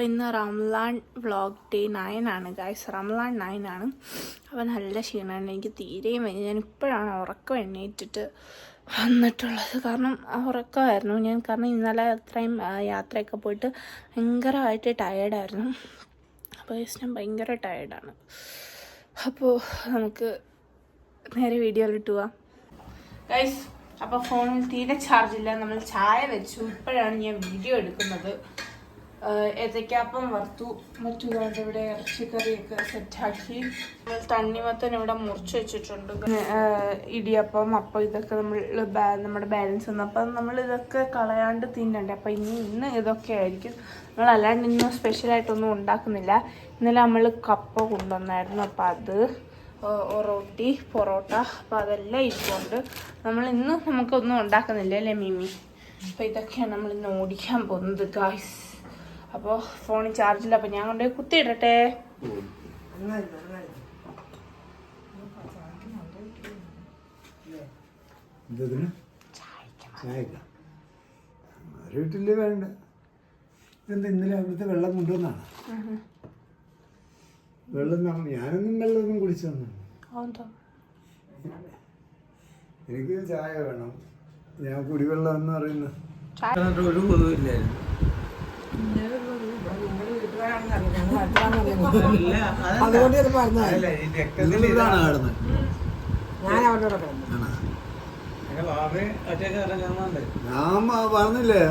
അപ്പോൾ ഇന്ന് Ramadan vlog day 9 ആണ് ഗൈസ്. റംലാൻ 9 ആണ്. അപ്പോൾ നല്ല ക്ഷീണമാണ്, എനിക്ക് തീരെയും വയ്യ. ഞാൻ ഇപ്പോഴാണ് ഉറക്കം എണ്ണീറ്റിട്ട് വന്നിട്ടുള്ളത്. കാരണം ഉറക്കമായിരുന്നു ഞാൻ. കാരണം ഇന്നലെ അത്രയും യാത്രയൊക്കെ പോയിട്ട് ഭയങ്കരമായിട്ട് ടയേർഡായിരുന്നു. അപ്പോൾ ഞാൻ ഭയങ്കര ടയേർഡാണ്. അപ്പോൾ നമുക്ക് നേരെ വീഡിയോയിലിട്ട് പോവാം ഗൈസ്. അപ്പോൾ ഫോണിൽ തീരെ ചാർജില്ല. നമ്മൾ ചായ വെച്ചു. ഇപ്പോഴാണ് ഞാൻ വീഡിയോ എടുക്കുന്നത്. ഏത്തയ്ക്കാപ്പം വറുത്തു. മറ്റുകൊണ്ട് ഇവിടെ ഇറച്ചിക്കറിയൊക്കെ സെറ്റാക്കി. തണ്ണിമത്തൻ ഇവിടെ മുറിച്ച് വെച്ചിട്ടുണ്ട്. ഇടിയപ്പം അപ്പം ഇതൊക്കെ നമ്മുടെ ബാലൻസ് വന്നു. അപ്പം നമ്മൾ ഇതൊക്കെ കളയാണ്ട് തിന്നണ്ടേ. അപ്പം ഇന്ന് ഇതൊക്കെ ആയിരിക്കും. നമ്മൾ അല്ലാണ്ട് ഇന്ന് സ്പെഷ്യലായിട്ടൊന്നും ഉണ്ടാക്കുന്നില്ല. ഇന്നലെ നമ്മൾ കപ്പ കൊണ്ടുവന്നായിരുന്നു. അപ്പം അത് റൊട്ടി പൊറോട്ട അപ്പം അതെല്ലാം ഇരിപ്പുണ്ട്. നമ്മൾ ഇന്ന് നമുക്കൊന്നും ഉണ്ടാക്കുന്നില്ല അല്ലേ മിമി? അപ്പം ഇതൊക്കെയാണ് നമ്മൾ ഇന്ന് ഓടിക്കാൻ പോകുന്നത് ഗായ്സ്. അപ്പോൾ ഫോണിൽ ചാർജില്ല. അപ്പം ഞാൻ കൊണ്ടുപോയി കുത്തിയിടട്ടെ. വീട്ടില് വേണ്ട. ഇതെന്താ ഇന്നലെ അവിടുത്തെ വെള്ളം കൊണ്ടുവന്നാണ്? വെള്ളം ഞാനൊന്നും വെള്ളമൊന്നും കുടിച്ചു തന്നു. എനിക്ക് ചായ വേണം. ഞാൻ കുടിവെള്ളം എന്ന് പറയുന്നത് ഒരു കൊതുവില്ലായിരുന്നു. ഞാൻ പറഞ്ഞില്ലേ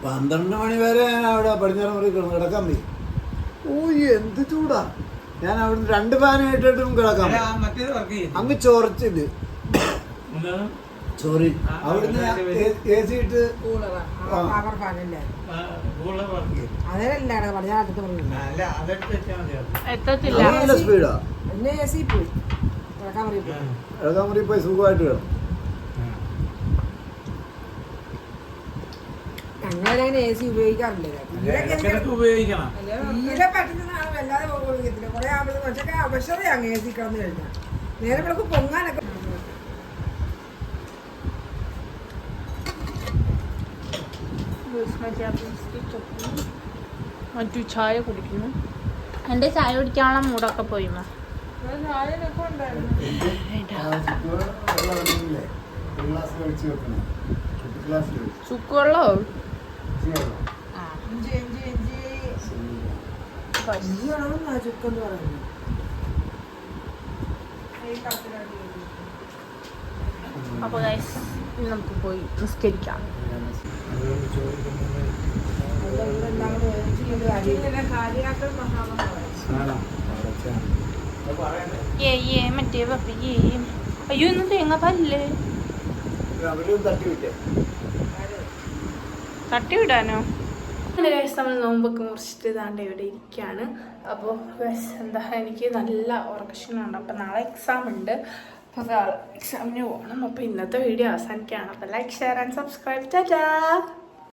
12 മണി വരെ ഞാൻ അവിടെ പടിഞ്ഞാറ് മുറി കിടക്കാൻ പോയി. ഓ എന്ത് ചൂടാ! ഞാൻ അവിടെ 2 ഫാനായിട്ടിട്ടും കിടക്കാം. അങ്ങ് ചൊറച്ചില് സോറി അവിടുന്ന് AC ഇട്ട് നല്ല സ്പീഡാ. കിടക്കാൻ മുറി പോയി സുഖമായിട്ട് കിടക്കും. ഞങ്ങളങ്ങനെ AC ഉപയോഗിക്കാറില്ല. ഉപയോഗിക്കണം. തീരെ പറ്റുന്നതാണ്. വല്ലാതെ ഉപയോഗിക്കത്തില്ല. കുറെ ആവുമ്പോൾ കുറച്ചൊക്കെ അവശതയാണ് AC കിടന്നു കഴിഞ്ഞാൽ. നേരെ നമുക്ക് പൊങ്ങാനൊക്കെ മറ്റു ചായ കുടിക്കുന്നു. എൻ്റെ ചായ കുടിക്കാനുള്ള മൂടൊക്കെ പോയിമ്മ. ചുക്കുവെള്ളോ? ചുക്കെന്ന് പറയുന്നത്. അപ്പോൾ ഗൈസ് നമുക്ക് പോയി നിസ്കരിക്കാം. മറ്റേ അയ്യോ ഇന്ന് തേങ്ങാപ്പാലില്ലേ? തട്ടിവിടാനോ? നമ്മൾ നോമ്പൊക്കെ മുറിച്ചിട്ട് ഇതാണ്ട് ഇവിടെ ഇരിക്കുകയാണ്. അപ്പോൾ എന്താ എനിക്ക് നല്ല ഉറക്കക്ഷീണമുണ്ട്. അപ്പം നാളെ എക്സാം ഉണ്ട്. അപ്പോൾ നാളെ എക്സാമിന് പോകണം. അപ്പോൾ ഇന്നത്തെ വീഡിയോ അവസാനിക്കുകയാണ്. അപ്പോൾ like share and subscribe. Tata.